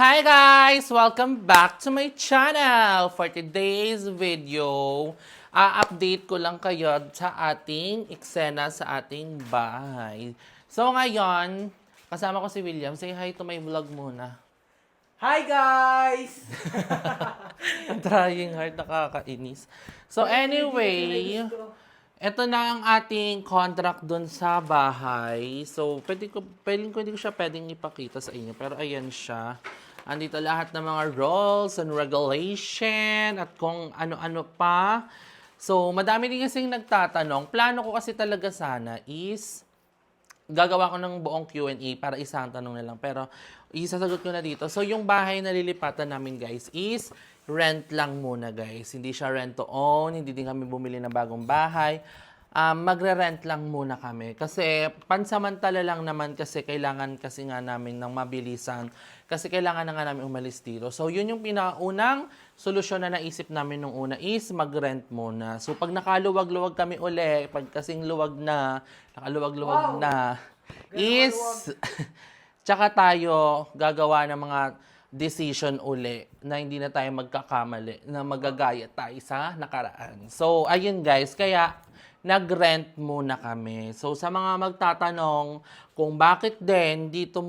Hi guys! Welcome back to my channel! For today's video, update ko lang kayo sa ating eksena sa ating bahay. So ngayon, kasama ko si William. Say hi to my vlog muna. Hi guys! Ang trying hard, nakakainis. So anyway, ito na ang ating contract dun sa bahay. So, pwede ko siya pwedeng ipakita sa inyo. Pero ayan siya. Andito lahat ng mga rules and regulation at kung ano-ano pa. So, madami din kasing nagtatanong. Plano ko kasi talaga sana is gagawa ko ng buong Q&A para isang tanong na lang. Pero, isasagot ko na dito. So, yung bahay na lilipatan namin, guys, is rent lang muna, guys. Hindi siya rent to own. Hindi din kami bumili ng bagong bahay. Magre-rent lang muna kami. Kasi, pansamantala lang naman kasi kailangan kasi nga namin ng mabilisan. Kasi kailangan na nga namin umalis dito. So, yun yung pinakaunang solusyon na naisip namin nung una is mag-rent muna. So, pag nakaluwag-luwag kami uli, pag kasing luwag na, nakaluwag-luwag na, is, tsaka tayo gagawa ng mga decision uli na hindi na tayo magkakamali, na magagaya tayo sa nakaraan. So, ayun guys, kaya nag-rent muna kami. So, sa mga magtatanong kung bakit din dito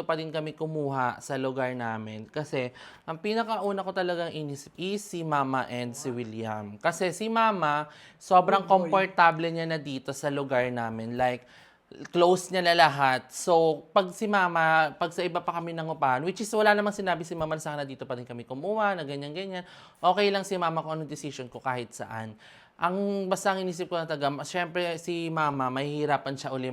pa din kami kumuha sa lugar namin. Kasi, ang pinakauna ko talagang inisip is si Mama and si William. Kasi si Mama, sobrang komportable niya na dito sa lugar namin. Like, close niya na lahat. So, pag si Mama, pag sa iba pa kami nangupahan, which is wala namang sinabi si Mama na sana dito pa rin kami kumuha, na ganyan-ganyan. Okay lang si Mama kung anong decision ko kahit saan. Ang basta ang inisip ko na syempre si Mama, mahihirapan siya uli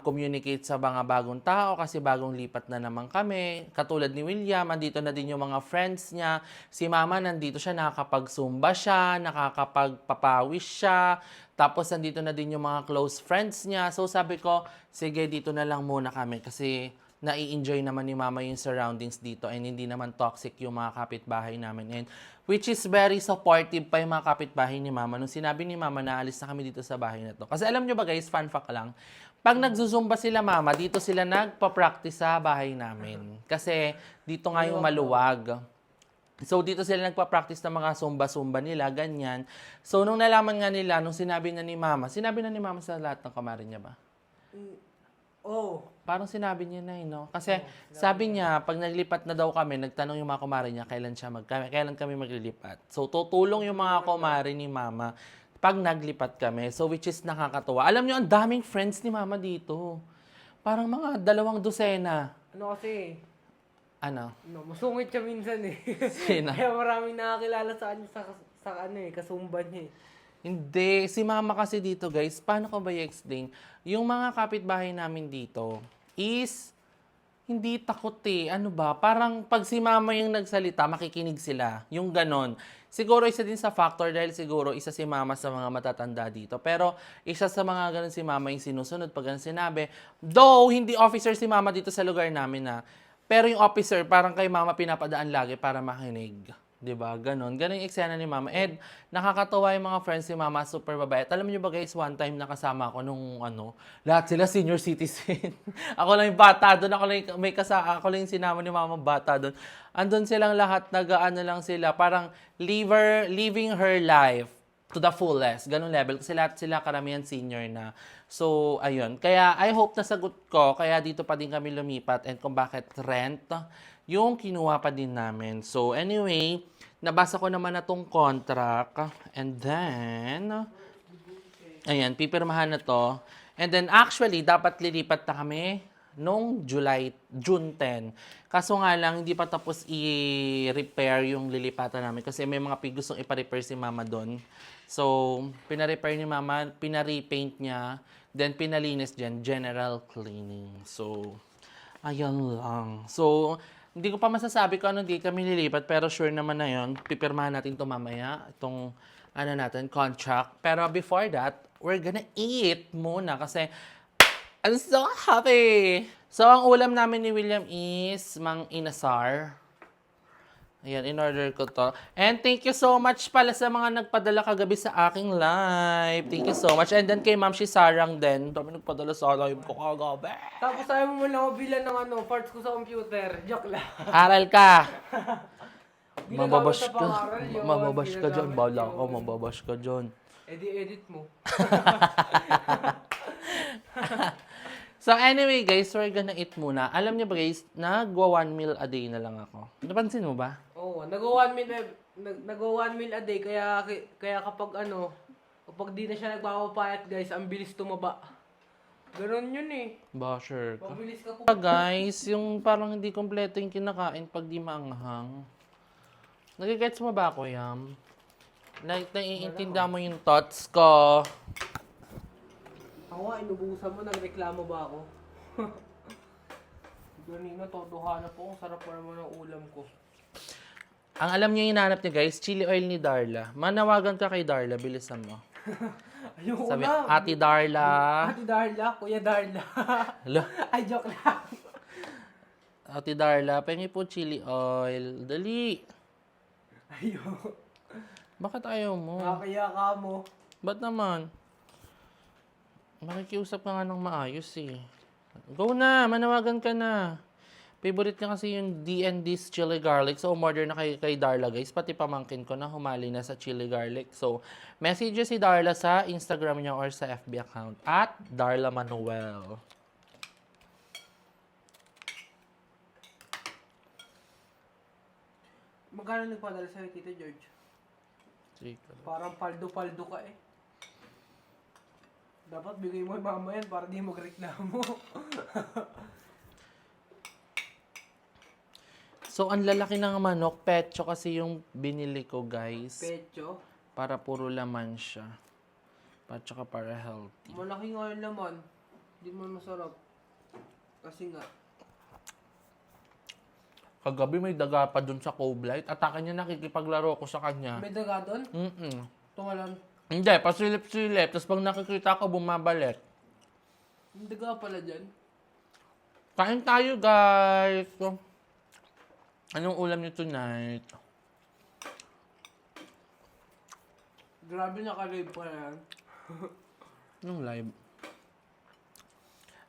communicate sa mga bagong tao kasi bagong lipat na naman kami. Katulad ni William, andito na din yung mga friends niya. Si Mama nandito siya, nakakapag-zumba siya, nakakapagpapawis siya. Tapos nandito na din yung mga close friends niya. So sabi ko, sige dito na lang muna kami kasi nai-enjoy naman ni Mama yung surroundings dito and hindi naman toxic yung mga kapitbahay namin. And which is very supportive pa yung mga kapitbahay ni Mama. Nung sinabi ni Mama na alis na kami dito sa bahay na to. Kasi alam nyo ba guys, fun fact lang, pag nagzuzumba sila Mama, dito sila nagpa-practice sa bahay namin. Kasi dito nga yung maluwag. So, dito sila nagpa-practice ng mga zumba-zumba nila, ganyan. So, nung nalaman nga nila, nung sinabi na ni Mama sa lahat ng kamarin niya ba? Oh. Parang sinabi niya na no? Kasi sabi niya, pag naglipat na daw kami, nagtanong yung mga kumare niya kailan kami maglilipat. So, tutulong yung mga kumare ni Mama pag naglipat kami. So, which is nakakatuwa. Alam niyo, ang daming friends ni Mama dito. Parang mga 2 dosena. Ano kasi? Ano? No, masungit siya minsan eh. Sino? Kaya maraming nakakilala sa kanya sa kasumba niya eh. Hindi. Si Mama kasi dito, guys, paano ko ba i-explain? Yung mga kapitbahay namin dito is hindi takot eh. Ano ba? Parang pag si Mama yung nagsalita, makikinig sila. Yung ganon. Siguro isa din sa factor dahil siguro isa si Mama sa mga matatanda dito. Pero isa sa mga ganon si Mama yung sinusunod pag ganun sinabi. Though, hindi officer si Mama dito sa lugar namin na. Pero yung officer, parang kay Mama pinapadaan lagi para makinig. 'Di ba? Ganon yung eksena ni Mama. And nakakatawa yung mga friends ni Mama, super babait. Alam niyo ba guys, one time nakasama ako nung lahat sila senior citizen. Ako lang yung bata doon, ako lang yung sinama ni Mama bata doon. Andun silang lahat, nag-aano lang sila, parang living her life to the fullest. Ganun level. Kasi lahat sila karamihan senior na. So, ayun. Kaya, I hope nasagot ko. Kaya dito pa din kami lumipat. And kung bakit rent, yung kinuha pa din namin. So, anyway, nabasa ko naman na tong contract. And then, ayan, pipirmahan na to. And then, actually, dapat lilipat na kami nung June 10. Kaso nga lang, hindi pa tapos i-repair yung lilipatan namin kasi may mga gustong ipa-repair si Mama doon. So, pina-repair ni Mama, pina-repaint niya, then pinalinis dyan, general cleaning. So, ayun lang. So, hindi ko pa masasabi kung ano date kami lilipat, pero sure naman na yun. Pipirmahan natin ito mamaya, itong contract. Pero before that, we're gonna eat muna kasi I'm so happy! So, ang ulam namin ni William is mang inasar. Ayan, in-order ko to. And thank you so much pala sa mga nagpadala kagabi sa aking live. Thank you so much. And then kay Ma'am si Sarang din. Dami nagpadala sa live ko kagabi. Tapos ayaw mo muna ako bilan ng parts ko sa computer. Joke lang. Aral ka. Ginagamit Mababash sa ka. pangaral yun. Mababash ka dyan. Ginagamit Bala yun. ka. Mababash ka dyan. Edit mo. So anyway guys, we're gonna eat muna. Alam niyo ba guys, nagwa 1 meal a day na lang ako. Napansin mo ba? Oo, nag-1 meal a day kaya kapag di na siya nagpapapayat guys, ang bilis tumaba. Ganon yun eh. Basher ka. Mabilis ka po. Guys, yung parang hindi kompleto yung kinakain pag di maanghang. Nagigets mo ba ako, Yam? Like, naiintindihan mo yung thoughts ko. Ako nga, inubusan mo, nagreklamo ba ako? Ganina, totohanan po, ang sarap pa naman ng ulam ko. Ang alam niyo yung hinahanap niya guys, chili oil ni Darla. Manawagan ka kay Darla, bilisan mo. Ayoko Sabi, na. Ate Darla. Ate Darla, Kuya Darla. Hello? Ay, joke lang. Ate Darla, pengi po chili oil. Dali. Ayoko. Bakit ayaw mo? Nakakaya ka mo. Ba't naman? Makikiusap ka nga ng maayos eh. Go na, manawagan ka na. Favorite niya kasi yung D&D's chili garlic. So, umorder na kay Darla guys. Pati pamangkin ko na humali na sa chili garlic. So, message si Darla sa Instagram niya or sa FB account. At Darla Manuel. Magkano nagpadala sa'yo, Tito George? Sige. Parang paldo-paldo ka eh. Dapat bigay mo yung mama yan para di magreklamo. So, ang lalaki ng manok. Pecho kasi yung binili ko, guys. Pecho. Para puro laman siya. At saka para healthy. Malaki nga yung laman. Hindi mo masarap. Kasi nga. Kagabi may daga pa dun sa Coblight. Atake niya, nakikipaglaro ko sa kanya. May daga doon? Tungalan. Hindi, pasilip-silip. Tapos pag nakikita ko, bumabalik. May daga pala dyan. Kain tayo, guys. So, anong ulam niyo tonight? Grabe naka-live pa yan. Anong live?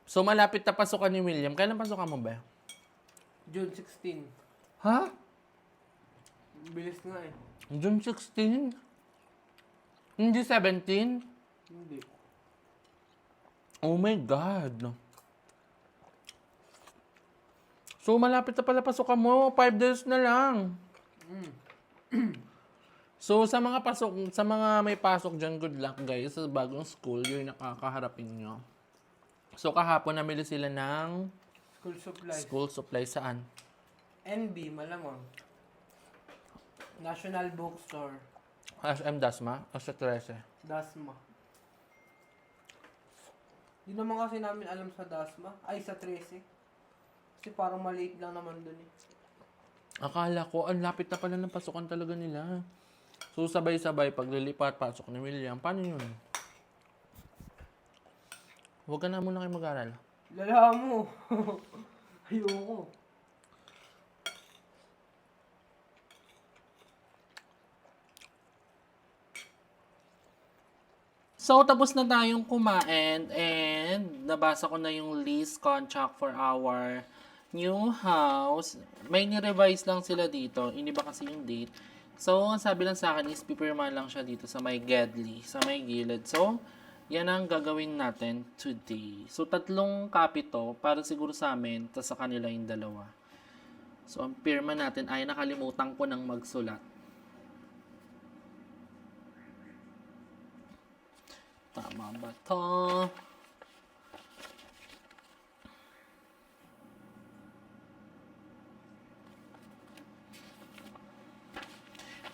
So, malapit na pasukan ni William. Kailan pasukan mo ba? June 16. Ha? Bilis nga eh. June 16? Hindi 17? Hindi. Oh my God. So, malapit na pala pasukan mo. 5 days na lang. So, sa mga may pasok dyan, good luck guys. Sa bagong school, yung nakakaharapin nyo. So, kahapon namili sila ng School supplies. school supply saan? NB, malamang. National Bookstore. SM Dasma? O sa 13? Dasma. Di naman kasi namin alam sa Dasma. Ay, sa 13. Kasi parang maliit lang naman dun eh. Akala ko, ang lapit na pala ng pasukan talaga nila. So, sabay-sabay, paglilipat, pasok ni William. Paano yun? Huwag ka na muna kayo mag-aral. Lala mo. Ayoko. So, tapos na tayong kumain and nabasa ko na yung lease contract for our new house. May ni-revise lang sila dito. Iniba kasi yung date. So, ang sabi lang sa akin is pipirma lang siya dito sa may Gedli, sa may gilid. So, yan ang gagawin natin today. So, 3 copy to para siguro sa amin, tapos sa kanila yung 2. So, ang pirma natin ay nakalimutan ko ng magsulat. Tama ba to?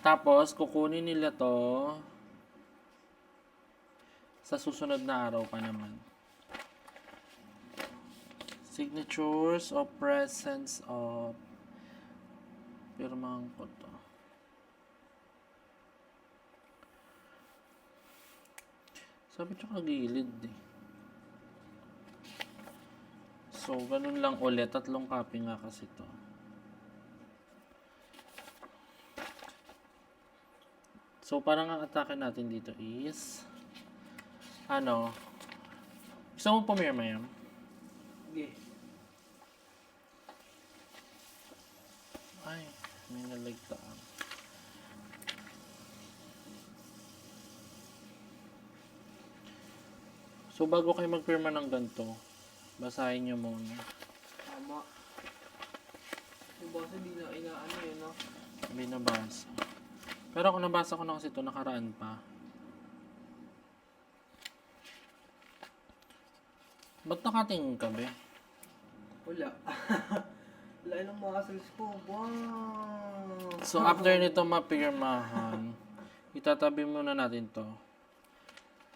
Tapos, kukunin nila to sa susunod na araw pa naman. Signatures of presence of pirmahan ko to. Sabi siya kagilid eh. So, ganun lang ulit. 3 copy nga kasi to. So, parang ang atake natin dito is, ano, gusto mo pumirma yan? Sige. Ay, may naligtaan. So, bago kayo magpirma ng ganito, basahin nyo muna. Tama. Yung boss, hindi na inaano yun, no? Binabasa. Pero ako nabasa ko na kasi ito, nakaraan pa. Ba't nakatingin ka, be? Wala. Wala lang muscles ko. Wow! So, after nito mapirmahan, itatabi muna natin to.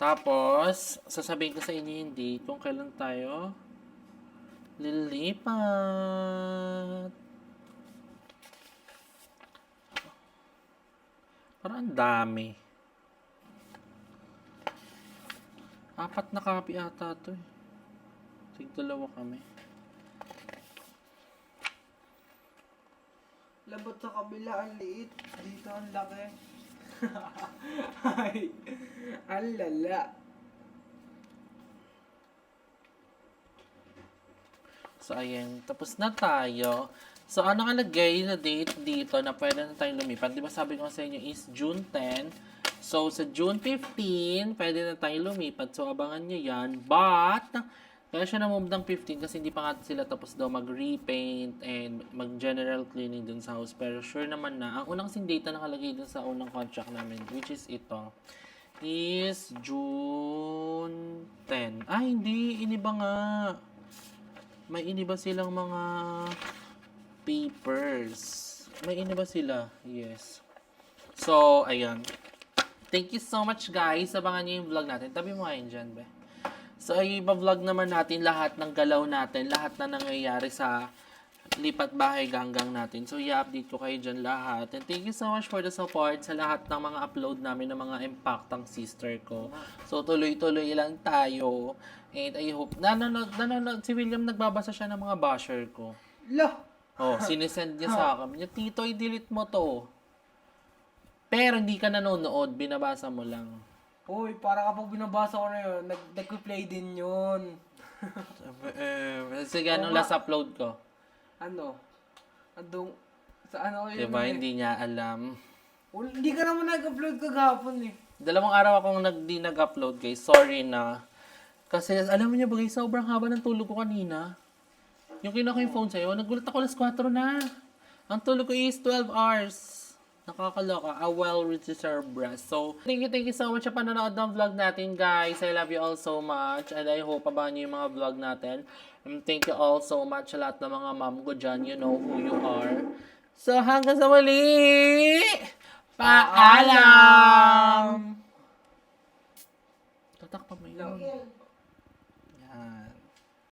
Tapos, sasabihin ko sa inyo yung date kung kailan tayo lilipat. Parang ang dami. 4 na copy ata to eh. Tig-dalawa kami. Labot sa kabila, ang liit. Dito ang laki. Ay, ang lala. So, ayan. Tapos na tayo. So, ano nakalagay na date dito na pwede na tayong lumipat? Di ba sabi ko sa inyo is June 10. So, sa June 15, pwede na tayong lumipat. So, abangan nyo yan. But, kaya siya na-move ng 15 kasi hindi pa nga sila tapos daw mag-repaint and mag-general cleaning dun sa house. Pero sure naman na, ang unang sin data nakalagay dun sa unang contract namin, which is ito, is June 10. Ah, hindi. Iniba nga. May iniba silang mga papers. May iniba sila. Yes. So, ayan. Thank you so much, guys. Abangan nyo yung vlog natin. Tabi mo ngayon dyan, be. So, ay iba-vlog naman natin lahat ng galaw natin, lahat na nangyayari sa lipat bahay ganggang natin. So, i-update ko kayo dyan lahat. And thank you so much for the support sa lahat ng mga upload namin ng mga impactang sister ko. So, tuloy-tuloy lang tayo. And I hope, nanonood, si William nagbabasa siya ng mga basher ko. Lah! Oh, sinisend niya sa akin. Niya, Tito, i-delete mo to. Pero hindi ka nanonood, binabasa mo lang. Uy, para kapag binabasa ko na yun, nag-play din yun. Sige, anong last upload ko? Ano? Andong, sa ano ko yun? Diba, hindi niya alam. Hindi ka naman nag-upload kagahapon eh. 2 araw akong di nag-upload, guys. Sorry na. Kasi, alam mo niya ba, guys, sobrang haba ng tulog ko kanina. Yung kinuha ko yung phone sa'yo, nagulat ako 4:00 na. Ang tulog ko is 12 hours. Nakakaloka. A well-reserved rest. So, thank you so much sa panonood ng vlog natin, guys. I love you all so much. And I hope abangan niyo yung mga vlog natin. And thank you all so much sa lahat ng mga mom ko dyan. You know who you are. So, hanggang sa muli! Paalam! Tatak pa mo yun. Yan.